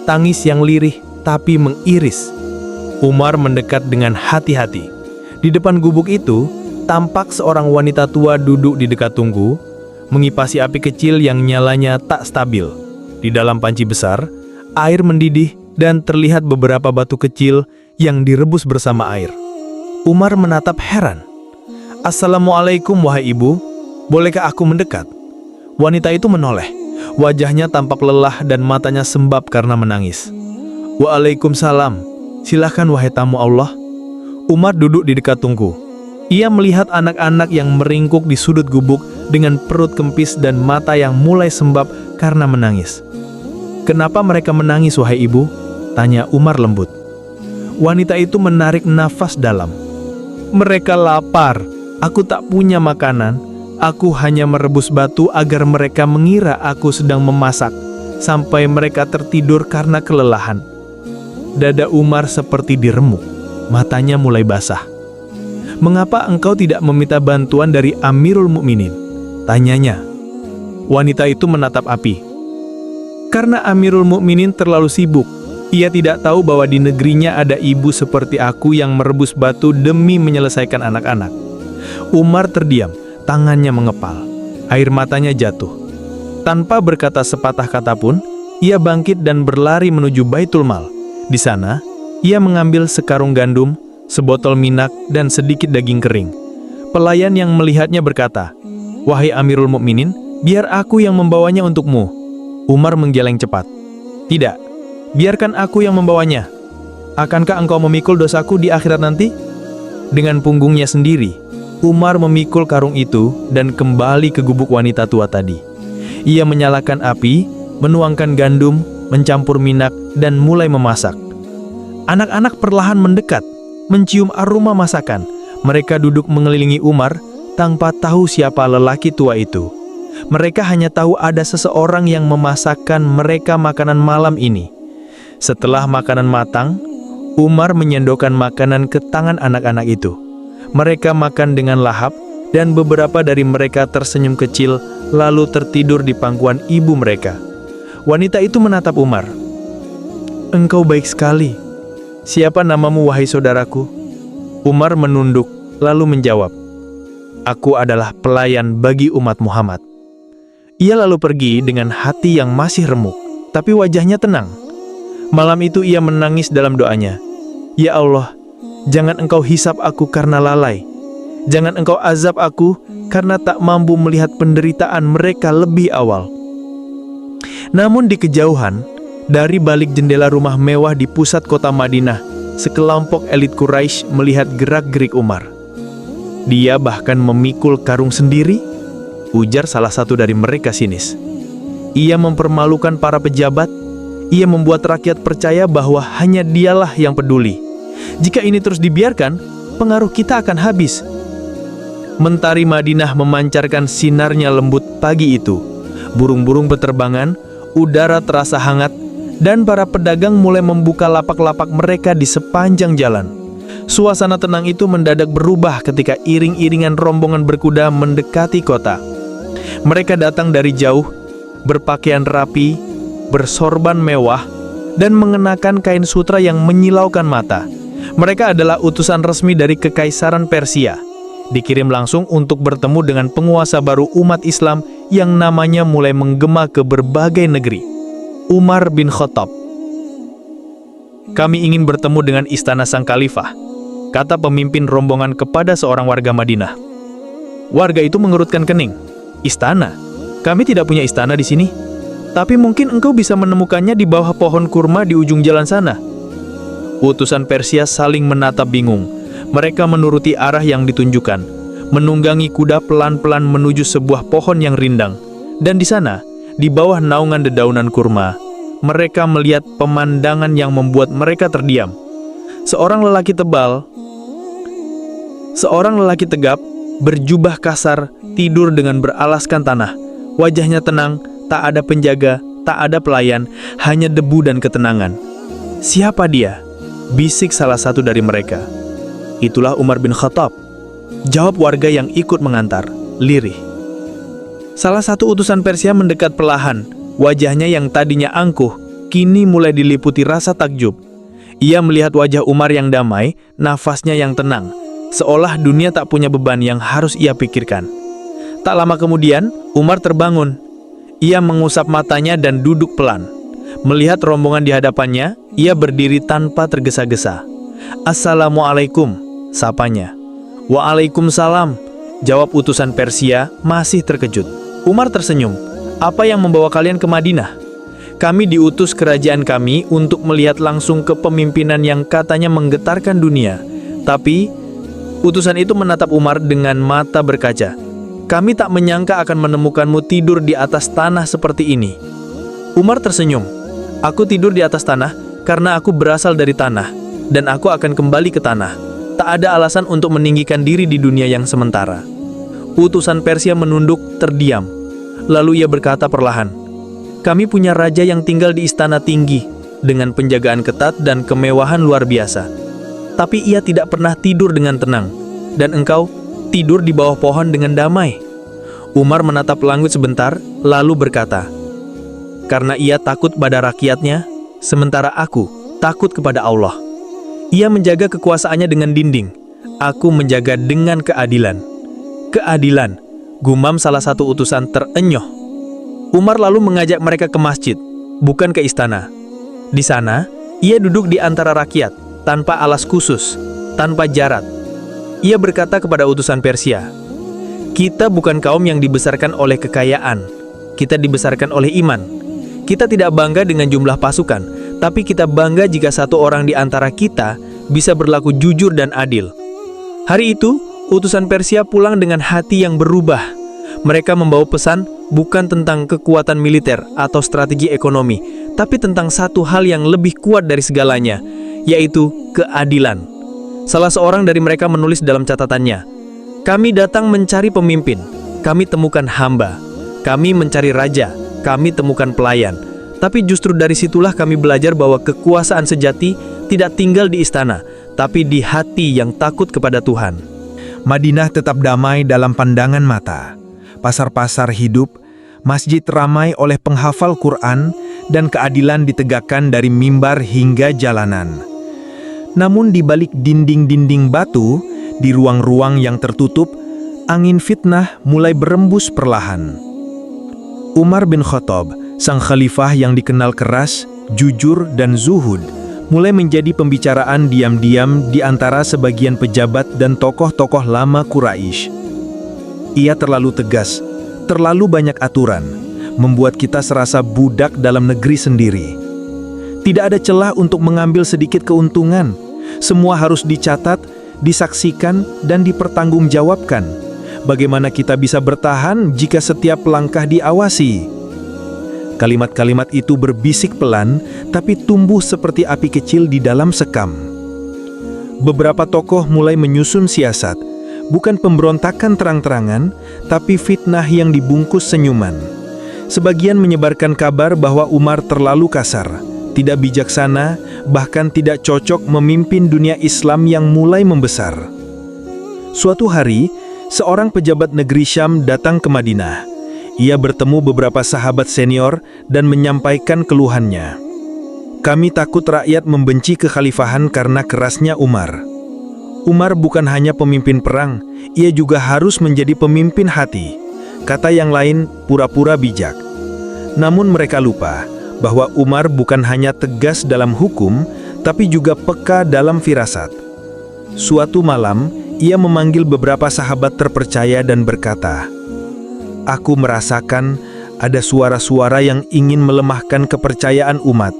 Tangis yang lirih tapi mengiris. Umar mendekat dengan hati-hati. Di depan gubuk itu, tampak seorang wanita tua duduk di dekat tungku, mengipasi api kecil yang nyalanya tak stabil. Di dalam panci besar, air mendidih dan terlihat beberapa batu kecil yang direbus bersama air. Umar menatap heran. "Assalamualaikum wahai ibu, bolehkah aku mendekat?" Wanita itu menoleh. Wajahnya tampak lelah dan matanya sembab karena menangis. "Waalaikumsalam, silahkan wahai tamu Allah." Umar duduk di dekat tungku. Ia melihat anak-anak yang meringkuk di sudut gubuk dengan perut kempis dan mata yang mulai sembab karena menangis. "Kenapa mereka menangis wahai ibu?" tanya Umar lembut. Wanita itu menarik nafas dalam. "Mereka lapar, aku tak punya makanan. Aku hanya merebus batu agar mereka mengira aku sedang memasak, sampai mereka tertidur karena kelelahan." Dada Umar seperti diremuk, matanya mulai basah. "Mengapa engkau tidak meminta bantuan dari Amirul Mukminin?" tanyanya. Wanita itu menatap api. "Karena Amirul Mukminin terlalu sibuk. Ia tidak tahu bahwa di negerinya ada ibu seperti aku yang merebus batu demi menyelesaikan anak-anak." Umar terdiam. Tangannya mengepal, air matanya jatuh. Tanpa berkata sepatah kata pun, ia bangkit dan berlari menuju Baitul Mal. Di sana, ia mengambil sekarung gandum, sebotol minak, dan sedikit daging kering. Pelayan yang melihatnya berkata, "Wahai Amirul Mukminin, biar aku yang membawanya untukmu." Umar menggeleng cepat. "Tidak, biarkan aku yang membawanya. Akankah engkau memikul dosaku di akhirat nanti?" Dengan punggungnya sendiri, Umar memikul karung itu dan kembali ke gubuk wanita tua tadi. Ia menyalakan api, menuangkan gandum, mencampur minak, dan mulai memasak. Anak-anak perlahan mendekat, mencium aroma masakan. Mereka duduk mengelilingi Umar tanpa tahu siapa lelaki tua itu. Mereka hanya tahu ada seseorang yang memasakkan mereka makanan malam ini. Setelah makanan matang, Umar menyendokkan makanan ke tangan anak-anak itu. Mereka makan dengan lahap, dan beberapa dari mereka tersenyum kecil, lalu tertidur di pangkuan ibu mereka. Wanita itu menatap Umar. "Engkau baik sekali. Siapa namamu wahai saudaraku?" Umar menunduk, lalu menjawab, "Aku adalah pelayan bagi umat Muhammad." Ia lalu pergi dengan hati yang masih remuk, tapi wajahnya tenang. Malam itu ia menangis dalam doanya. "Ya Allah, jangan engkau hisap aku karena lalai. Jangan engkau azab aku karena tak mampu melihat penderitaan mereka lebih awal." Namun di kejauhan, dari balik jendela rumah mewah di pusat kota Madinah, sekelompok elit Quraisy melihat gerak-gerik Umar. "Dia bahkan memikul karung sendiri?" ujar salah satu dari mereka sinis. "Ia mempermalukan para pejabat. Ia membuat rakyat percaya bahwa hanya dialah yang peduli. Jika ini terus dibiarkan, pengaruh kita akan habis." Mentari Madinah memancarkan sinarnya lembut pagi itu. Burung-burung berterbangan, udara terasa hangat, dan para pedagang mulai membuka lapak-lapak mereka di sepanjang jalan. Suasana tenang itu mendadak berubah ketika iring-iringan rombongan berkuda mendekati kota. Mereka datang dari jauh, berpakaian rapi, bersorban mewah, dan mengenakan kain sutra yang menyilaukan mata. Mereka adalah utusan resmi dari Kekaisaran Persia, dikirim langsung untuk bertemu dengan penguasa baru umat Islam yang namanya mulai menggema ke berbagai negeri, Umar bin Khattab. kami ingin bertemu dengan istana sang khalifah, kata pemimpin rombongan kepada seorang warga Madinah. Warga itu mengerutkan kening. Istana? Kami tidak punya istana di sini. Tapi mungkin engkau bisa menemukannya di bawah pohon kurma di ujung jalan sana. Utusan Persia saling menatap bingung. Mereka menuruti arah yang ditunjukkan, menunggangi kuda pelan-pelan menuju sebuah pohon yang rindang. Dan di sana, di bawah naungan dedaunan kurma, mereka melihat pemandangan yang membuat mereka terdiam. Seorang lelaki tegap, berjubah kasar, tidur dengan beralaskan tanah. Wajahnya tenang, tak ada penjaga, tak ada pelayan, hanya debu dan ketenangan. Siapa dia? Bisik salah satu dari mereka. Itulah Umar bin Khattab, jawab warga yang ikut mengantar, lirih. Salah satu utusan Persia mendekat perlahan. Wajahnya yang tadinya angkuh, kini mulai diliputi rasa takjub. Ia melihat wajah Umar yang damai, nafasnya yang tenang, seolah dunia tak punya beban yang harus ia pikirkan. Tak lama kemudian, Umar terbangun. Ia mengusap matanya dan duduk pelan. Melihat rombongan di hadapannya, ia berdiri tanpa tergesa-gesa. "Assalamualaikum," sapanya. "Waalaikumsalam," jawab utusan Persia masih terkejut. Umar tersenyum. "Apa yang membawa kalian ke Madinah?" "Kami diutus kerajaan kami untuk melihat langsung kepemimpinan yang katanya menggetarkan dunia." Tapi, utusan itu menatap Umar dengan mata berkaca. "Kami tak menyangka akan menemukanmu tidur di atas tanah seperti ini." Umar tersenyum. "Aku tidur di atas tanah karena aku berasal dari tanah, dan aku akan kembali ke tanah. Tak ada alasan untuk meninggikan diri di dunia yang sementara." Utusan Persia menunduk, terdiam. Lalu ia berkata perlahan, "Kami punya raja yang tinggal di istana tinggi, dengan penjagaan ketat dan kemewahan luar biasa. Tapi ia tidak pernah tidur dengan tenang, dan engkau tidur di bawah pohon dengan damai." Umar menatap langit sebentar, lalu berkata, "Karena ia takut pada rakyatnya, sementara aku takut kepada Allah. Ia menjaga kekuasaannya dengan dinding, aku menjaga dengan keadilan." "Keadilan," gumam salah satu utusan terenyuh. Umar lalu mengajak mereka ke masjid, bukan ke istana. Di sana, ia duduk di antara rakyat, tanpa alas khusus, tanpa jarat. Ia berkata kepada utusan Persia, "Kita bukan kaum yang dibesarkan oleh kekayaan. Kita dibesarkan oleh iman. Kita tidak bangga dengan jumlah pasukan, tapi kita bangga jika satu orang di antara kita bisa berlaku jujur dan adil." Hari itu, utusan Persia pulang dengan hati yang berubah. Mereka membawa pesan bukan tentang kekuatan militer atau strategi ekonomi, tapi tentang satu hal yang lebih kuat dari segalanya, yaitu keadilan. Salah seorang dari mereka menulis dalam catatannya, "Kami datang mencari pemimpin, kami temukan hamba. Kami mencari raja, kami temukan pelayan. Tapi justru dari situlah kami belajar bahwa kekuasaan sejati tidak tinggal di istana, tapi di hati yang takut kepada Tuhan." Madinah tetap damai dalam pandangan mata. Pasar-pasar hidup, masjid ramai oleh penghafal Quran, dan keadilan ditegakkan dari mimbar hingga jalanan. Namun di balik dinding-dinding batu, di ruang-ruang yang tertutup, angin fitnah mulai berembus perlahan. Umar bin Khattab, sang khalifah yang dikenal keras, jujur, dan zuhud, mulai menjadi pembicaraan diam-diam di antara sebagian pejabat dan tokoh-tokoh lama Quraisy. Ia terlalu tegas, terlalu banyak aturan, membuat kita serasa budak dalam negeri sendiri. Tidak ada celah untuk mengambil sedikit keuntungan. Semua harus dicatat, disaksikan, dan dipertanggungjawabkan. Bagaimana kita bisa bertahan jika setiap langkah diawasi? Kalimat-kalimat itu berbisik pelan, tapi tumbuh seperti api kecil di dalam sekam. Beberapa tokoh mulai menyusun siasat, bukan pemberontakan terang-terangan, tapi fitnah yang dibungkus senyuman. Sebagian menyebarkan kabar bahwa Umar terlalu kasar, tidak bijaksana, bahkan tidak cocok memimpin dunia Islam yang mulai membesar. Suatu hari, seorang pejabat negeri Syam datang ke Madinah. Ia bertemu beberapa sahabat senior dan menyampaikan keluhannya. "Kami takut rakyat membenci kekhalifahan karena kerasnya Umar. Umar bukan hanya pemimpin perang, ia juga harus menjadi pemimpin hati." Kata yang lain, pura-pura bijak. Namun mereka lupa bahwa Umar bukan hanya tegas dalam hukum, tapi juga peka dalam firasat. Suatu malam, ia memanggil beberapa sahabat terpercaya dan berkata, "Aku merasakan ada suara-suara yang ingin melemahkan kepercayaan umat.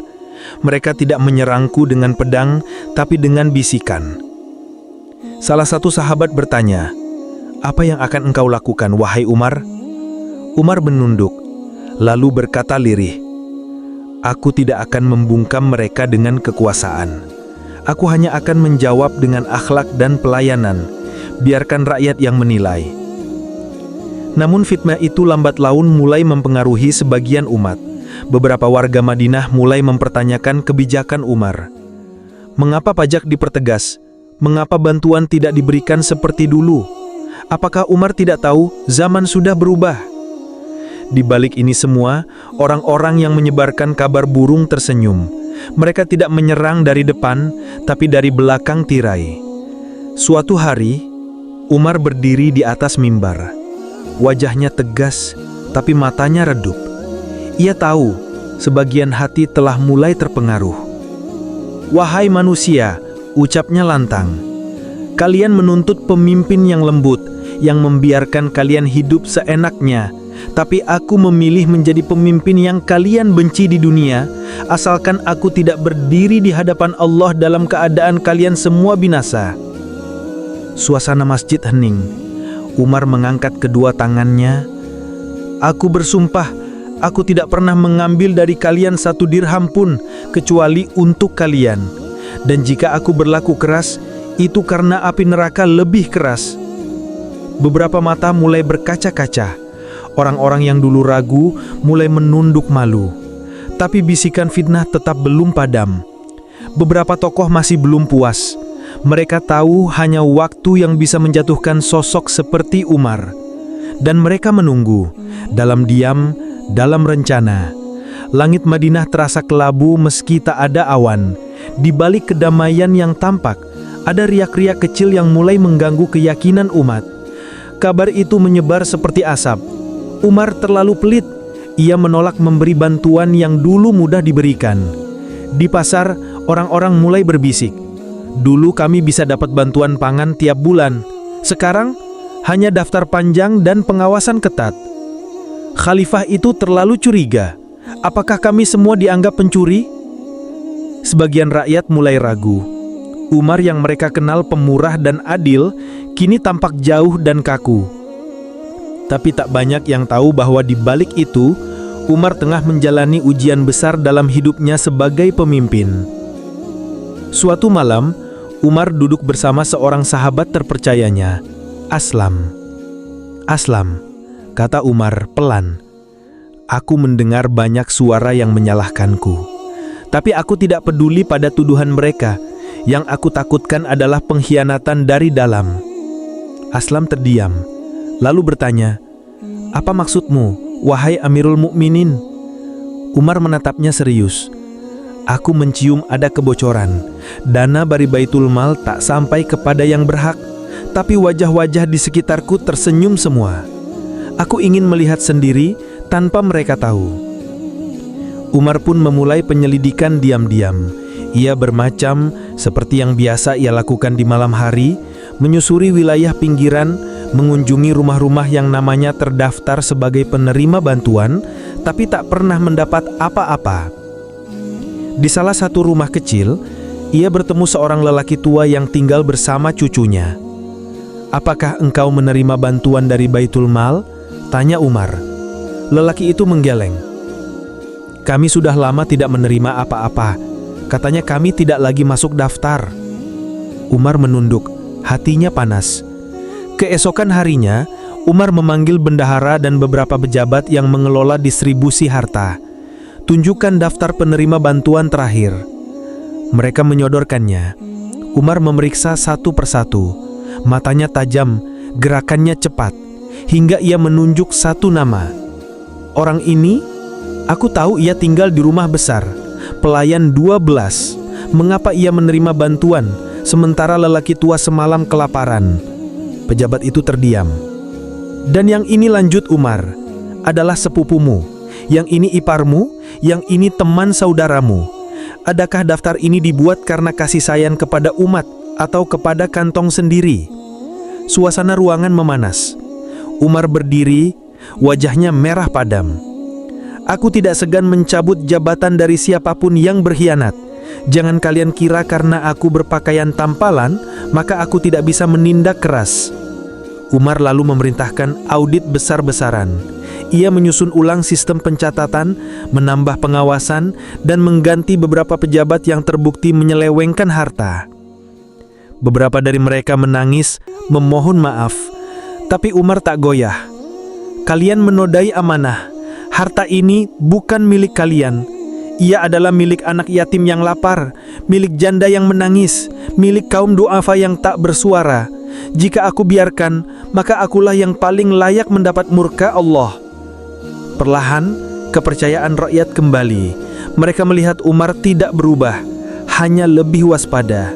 Mereka tidak menyerangku dengan pedang, tapi dengan bisikan." Salah satu sahabat bertanya, "Apa yang akan engkau lakukan, wahai Umar?" Umar menunduk, lalu berkata lirih, "Aku tidak akan membungkam mereka dengan kekuasaan. Aku hanya akan menjawab dengan akhlak dan pelayanan. Biarkan rakyat yang menilai." Namun fitnah itu lambat laun mulai mempengaruhi sebagian umat. Beberapa warga Madinah mulai mempertanyakan kebijakan Umar. Mengapa pajak dipertegas? Mengapa bantuan tidak diberikan seperti dulu? Apakah Umar tidak tahu zaman sudah berubah? Di balik ini semua, orang-orang yang menyebarkan kabar burung tersenyum. Mereka tidak menyerang dari depan, tapi dari belakang tirai. Suatu hari, Umar berdiri di atas mimbar. Wajahnya tegas, tapi matanya redup. Ia tahu, sebagian hati telah mulai terpengaruh. "Wahai manusia," ucapnya lantang, "kalian menuntut pemimpin yang lembut, yang membiarkan kalian hidup seenaknya. Tapi aku memilih menjadi pemimpin yang kalian benci di dunia, asalkan aku tidak berdiri di hadapan Allah dalam keadaan kalian semua binasa." Suasana masjid hening. Umar mengangkat kedua tangannya. "Aku bersumpah, aku tidak pernah mengambil dari kalian 1 dirham pun, kecuali untuk kalian. Dan jika aku berlaku keras, itu karena api neraka lebih keras." Beberapa mata mulai berkaca-kaca. Orang-orang yang dulu ragu mulai menunduk malu. Tapi bisikan fitnah tetap belum padam. Beberapa tokoh masih belum puas. Mereka tahu hanya waktu yang bisa menjatuhkan sosok seperti Umar. Dan mereka menunggu, dalam diam, dalam rencana. Langit Madinah terasa kelabu meski tak ada awan. Di balik kedamaian yang tampak, ada riak-riak kecil yang mulai mengganggu keyakinan umat. Kabar itu menyebar seperti asap. Umar terlalu pelit. Ia menolak memberi bantuan yang dulu mudah diberikan. Di pasar, orang-orang mulai berbisik, "Dulu kami bisa dapat bantuan pangan tiap bulan. Sekarang, hanya daftar panjang dan pengawasan ketat." Khalifah itu terlalu curiga. Apakah kami semua dianggap pencuri? Sebagian rakyat mulai ragu. Umar yang mereka kenal pemurah dan adil, kini tampak jauh dan kaku. Tapi tak banyak yang tahu bahwa di balik itu, Umar tengah menjalani ujian besar dalam hidupnya sebagai pemimpin. Suatu malam, Umar duduk bersama seorang sahabat terpercayanya, Aslam. "Aslam," kata Umar pelan, "aku mendengar banyak suara yang menyalahkanku. Tapi aku tidak peduli pada tuduhan mereka. Yang aku takutkan adalah pengkhianatan dari dalam." Aslam terdiam, lalu bertanya, "Apa maksudmu, wahai Amirul Mukminin?" Umar menatapnya serius. "Aku mencium ada kebocoran. Dana dari Baitul Mal tak sampai kepada yang berhak, tapi wajah-wajah di sekitarku tersenyum semua. Aku ingin melihat sendiri tanpa mereka tahu." Umar pun memulai penyelidikan diam-diam. Ia bermacam seperti yang biasa ia lakukan di malam hari, menyusuri wilayah pinggiran, mengunjungi rumah-rumah yang namanya terdaftar sebagai penerima bantuan, tapi tak pernah mendapat apa-apa. Di salah satu rumah kecil, ia bertemu seorang lelaki tua yang tinggal bersama cucunya. "Apakah engkau menerima bantuan dari Baitul Mal?" tanya Umar. Lelaki itu menggeleng. "Kami sudah lama tidak menerima apa-apa. Katanya kami tidak lagi masuk daftar." Umar menunduk, hatinya panas. Keesokan harinya, Umar memanggil bendahara dan beberapa pejabat yang mengelola distribusi harta. "Tunjukkan daftar penerima bantuan terakhir." Mereka menyodorkannya. Umar memeriksa satu persatu. Matanya tajam, gerakannya cepat, hingga ia menunjuk satu nama. "Orang ini, aku tahu ia tinggal di rumah besar, pelayan 12. Mengapa ia menerima bantuan, sementara lelaki tua semalam kelaparan?" Pejabat itu terdiam. "Dan yang ini," lanjut Umar, "adalah sepupumu. Yang ini iparmu, yang ini teman saudaramu. Adakah daftar ini dibuat karena kasih sayang kepada umat atau kepada kantong sendiri? Suasana ruangan memanas. Umar berdiri, wajahnya merah padam. Aku tidak segan mencabut jabatan dari siapapun yang berkhianat. Jangan kalian kira karena aku berpakaian tampalan, maka aku tidak bisa menindak keras. Umar lalu memerintahkan audit besar-besaran. Ia menyusun ulang sistem pencatatan, menambah pengawasan, dan mengganti beberapa pejabat yang terbukti menyelewengkan harta. Beberapa dari mereka menangis, memohon maaf. Tapi Umar tak goyah. Kalian menodai amanah. Harta ini bukan milik kalian. Ia adalah milik anak yatim yang lapar, milik janda yang menangis, milik kaum duafa yang tak bersuara. Jika aku biarkan, maka akulah yang paling layak mendapat murka Allah. Perlahan, kepercayaan rakyat kembali. Mereka melihat Umar tidak berubah, hanya lebih waspada.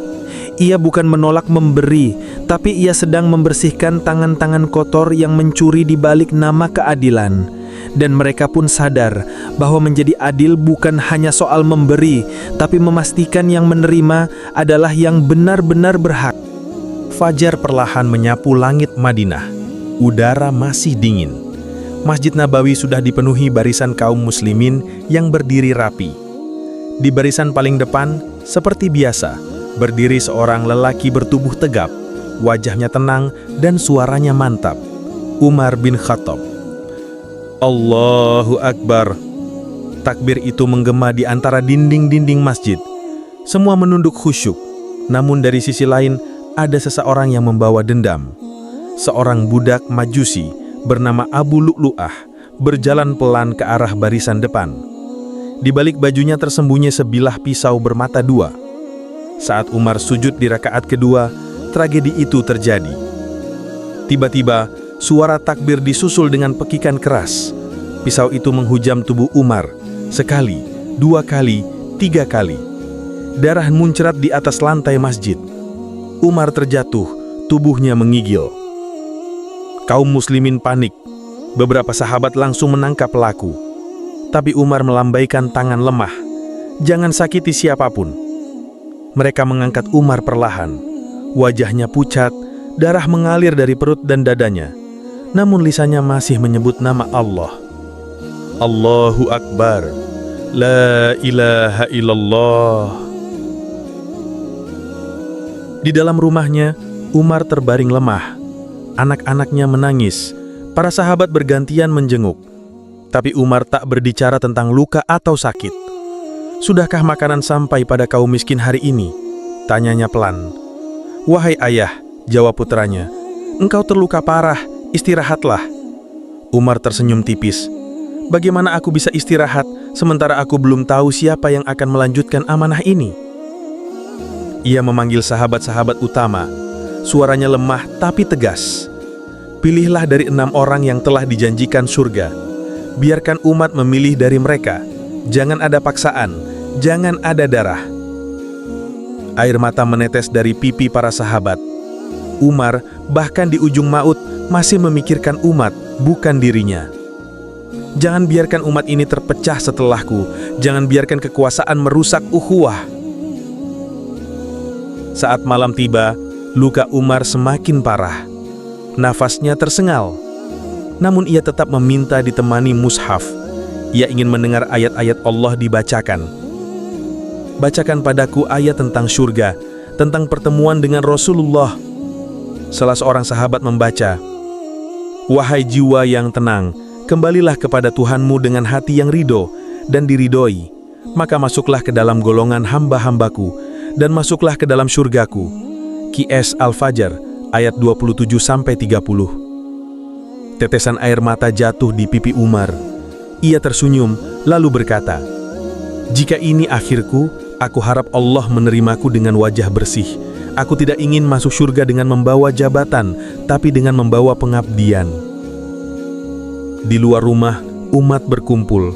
Ia bukan menolak memberi, tapi ia sedang membersihkan tangan-tangan kotor yang mencuri di balik nama keadilan. Dan mereka pun sadar bahwa menjadi adil bukan hanya soal memberi, tapi memastikan yang menerima adalah yang benar-benar berhak. Fajar perlahan menyapu langit Madinah. Udara masih dingin. Masjid Nabawi sudah dipenuhi barisan kaum muslimin yang berdiri rapi. Di barisan paling depan, seperti biasa, berdiri seorang lelaki bertubuh tegap, wajahnya tenang dan suaranya mantap. Umar bin Khattab. Allahu Akbar. Takbir itu menggema di antara dinding-dinding masjid. Semua menunduk khusyuk. Namun dari sisi lain, ada seseorang yang membawa dendam. Seorang budak Majusi bernama Abu Lu'lu'ah berjalan pelan ke arah barisan depan. Di balik bajunya tersembunyi sebilah pisau bermata dua. Saat Umar sujud di rakaat kedua, tragedi itu terjadi. Tiba-tiba, suara takbir disusul dengan pekikan keras. Pisau itu menghujam tubuh Umar. Sekali, dua kali, tiga kali. Darah muncrat di atas lantai masjid. Umar terjatuh, tubuhnya mengigil. Kaum muslimin panik. Beberapa sahabat langsung menangkap pelaku. Tapi Umar melambaikan tangan lemah. Jangan sakiti siapapun. Mereka mengangkat Umar perlahan. Wajahnya pucat, darah mengalir dari perut dan dadanya. Namun lisannya masih menyebut nama Allah. Allahu Akbar. La ilaha illallah. Di dalam rumahnya, Umar terbaring lemah. Anak-anaknya menangis. Para sahabat bergantian menjenguk. Tapi Umar tak berbicara tentang luka atau sakit. Sudahkah makanan sampai pada kaum miskin hari ini? Tanyanya pelan. Wahai ayah, jawab putranya. Engkau terluka parah, istirahatlah. Umar tersenyum tipis. Bagaimana aku bisa istirahat sementara aku belum tahu siapa yang akan melanjutkan amanah ini? Ia memanggil sahabat-sahabat utama. Suaranya lemah tapi tegas. Pilihlah dari 6 orang yang telah dijanjikan surga. Biarkan umat memilih dari mereka. Jangan ada paksaan, jangan ada darah. Air mata menetes dari pipi para sahabat. Umar, bahkan di ujung maut, masih memikirkan umat, bukan dirinya. Jangan biarkan umat ini terpecah setelahku. Jangan biarkan kekuasaan merusak ukhuwah. Saat malam tiba, luka Umar semakin parah. Nafasnya tersengal. Namun ia tetap meminta ditemani mushaf. Ia ingin mendengar ayat-ayat Allah dibacakan. Bacakan padaku ayat tentang surga, tentang pertemuan dengan Rasulullah. Salah seorang sahabat membaca, Wahai jiwa yang tenang, kembalilah kepada Tuhanmu dengan hati yang ridho dan diridhoi. Maka masuklah ke dalam golongan hamba-hambaku dan masuklah ke dalam surgaku. Qs Al-Fajr ayat 27-30. Tetesan air mata jatuh di pipi Umar. Ia tersenyum lalu berkata, Jika ini akhirku, aku harap Allah menerimaku dengan wajah bersih. Aku tidak ingin masuk surga dengan membawa jabatan, tapi dengan membawa pengabdian. Di luar rumah, umat berkumpul.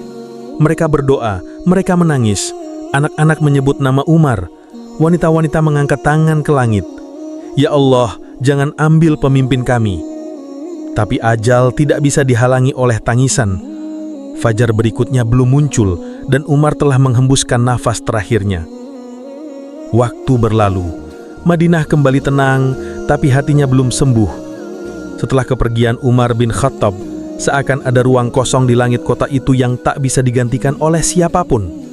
Mereka berdoa, mereka menangis. Anak-anak menyebut nama Umar. Wanita-wanita mengangkat tangan ke langit. Ya Allah, jangan ambil pemimpin kami. Tapi ajal tidak bisa dihalangi oleh tangisan. Fajar berikutnya belum muncul, dan Umar telah menghembuskan nafas terakhirnya. Waktu berlalu, Madinah kembali tenang, tapi hatinya belum sembuh. Setelah kepergian Umar bin Khattab, seakan ada ruang kosong di langit kota itu yang tak bisa digantikan oleh siapapun.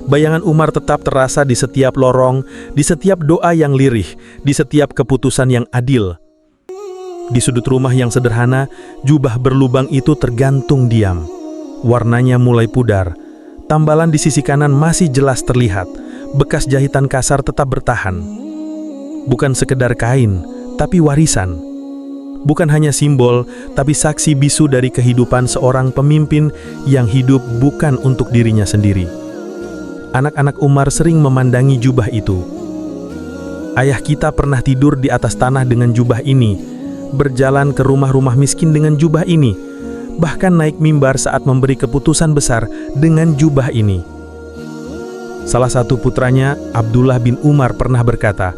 Bayangan Umar tetap terasa di setiap lorong, di setiap doa yang lirih, di setiap keputusan yang adil. Di sudut rumah yang sederhana, jubah berlubang itu tergantung diam. Warnanya mulai pudar. Tambalan di sisi kanan masih jelas terlihat. Bekas jahitan kasar tetap bertahan. Bukan sekedar kain, tapi warisan. Bukan hanya simbol, tapi saksi bisu dari kehidupan seorang pemimpin yang hidup bukan untuk dirinya sendiri. Anak-anak Umar sering memandangi jubah itu. Ayah kita pernah tidur di atas tanah dengan jubah ini, berjalan ke rumah-rumah miskin dengan jubah ini, bahkan naik mimbar saat memberi keputusan besar dengan jubah ini. Salah satu putranya, Abdullah bin Umar, pernah berkata,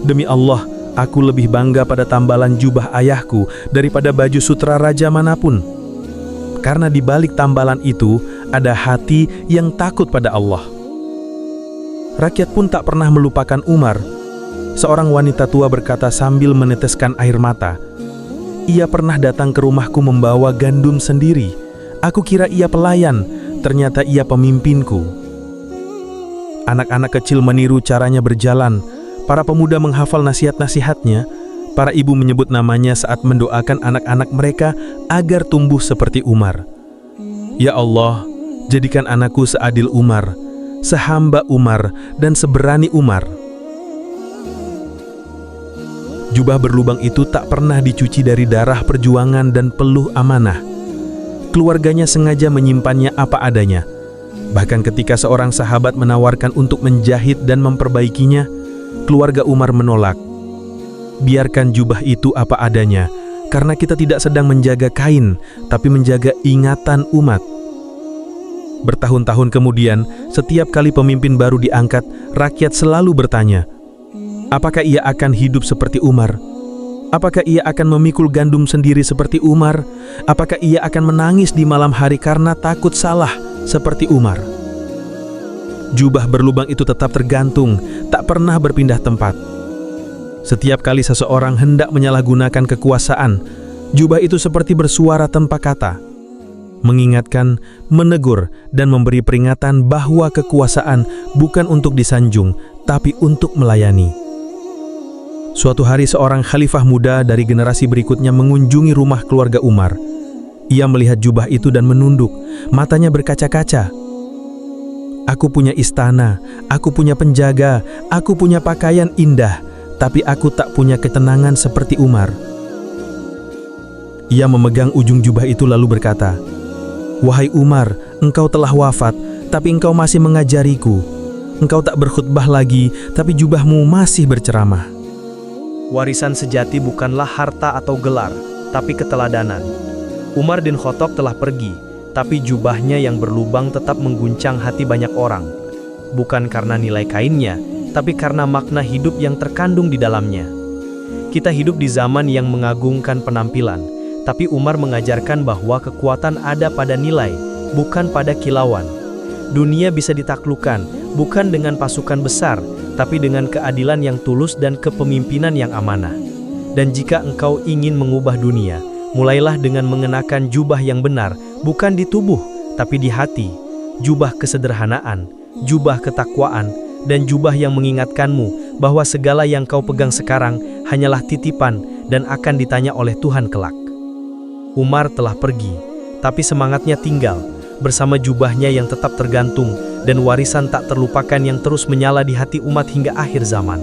"Demi Allah, aku lebih bangga pada tambalan jubah ayahku daripada baju sutra raja manapun. Karena di balik tambalan itu ada hati yang takut pada Allah." Rakyat pun tak pernah melupakan Umar. Seorang wanita tua berkata sambil meneteskan air mata, "Ia pernah datang ke rumahku membawa gandum sendiri. Aku kira ia pelayan, ternyata ia pemimpinku." Anak-anak kecil meniru caranya berjalan. Para pemuda menghafal nasihat-nasihatnya. Para ibu menyebut namanya saat mendoakan anak-anak mereka agar tumbuh seperti Umar. Ya Allah, jadikan anakku seadil Umar, sehamba Umar, dan seberani Umar. Jubah berlubang itu tak pernah dicuci dari darah perjuangan dan peluh amanah. Keluarganya sengaja menyimpannya apa adanya. Bahkan ketika seorang sahabat menawarkan untuk menjahit dan memperbaikinya, keluarga Umar menolak. Biarkan jubah itu apa adanya, karena kita tidak sedang menjaga kain, tapi menjaga ingatan umat. Bertahun-tahun kemudian, setiap kali pemimpin baru diangkat, rakyat selalu bertanya, apakah ia akan hidup seperti Umar? Apakah ia akan memikul gandum sendiri seperti Umar? Apakah ia akan menangis di malam hari karena takut salah seperti Umar? Jubah berlubang itu tetap tergantung, tak pernah berpindah tempat. Setiap kali seseorang hendak menyalahgunakan kekuasaan, jubah itu seperti bersuara tanpa kata, mengingatkan, menegur, dan memberi peringatan bahwa kekuasaan bukan untuk disanjung, tapi untuk melayani. Suatu hari seorang khalifah muda dari generasi berikutnya mengunjungi rumah keluarga Umar. Ia melihat jubah itu dan menunduk, matanya berkaca-kaca. Aku punya istana, aku punya penjaga, aku punya pakaian indah, tapi aku tak punya ketenangan seperti Umar. Ia memegang ujung jubah itu lalu berkata, "Wahai Umar, engkau telah wafat, tapi engkau masih mengajariku. Engkau tak berkhutbah lagi, tapi jubahmu masih berceramah." Warisan sejati bukanlah harta atau gelar, tapi keteladanan. Umar bin Khattab telah pergi, tapi jubahnya yang berlubang tetap mengguncang hati banyak orang. Bukan karena nilai kainnya, tapi karena makna hidup yang terkandung di dalamnya. Kita hidup di zaman yang mengagungkan penampilan, tapi Umar mengajarkan bahwa kekuatan ada pada nilai, bukan pada kilauan. Dunia bisa ditaklukkan, bukan dengan pasukan besar, tapi dengan keadilan yang tulus dan kepemimpinan yang amanah. Dan jika engkau ingin mengubah dunia, mulailah dengan mengenakan jubah yang benar, bukan di tubuh, tapi di hati. Jubah kesederhanaan, jubah ketakwaan, dan jubah yang mengingatkanmu bahwa segala yang kau pegang sekarang hanyalah titipan dan akan ditanya oleh Tuhan kelak. Umar telah pergi, tapi semangatnya tinggal, bersama jubahnya yang tetap tergantung, dan warisan tak terlupakan yang terus menyala di hati umat hingga akhir zaman.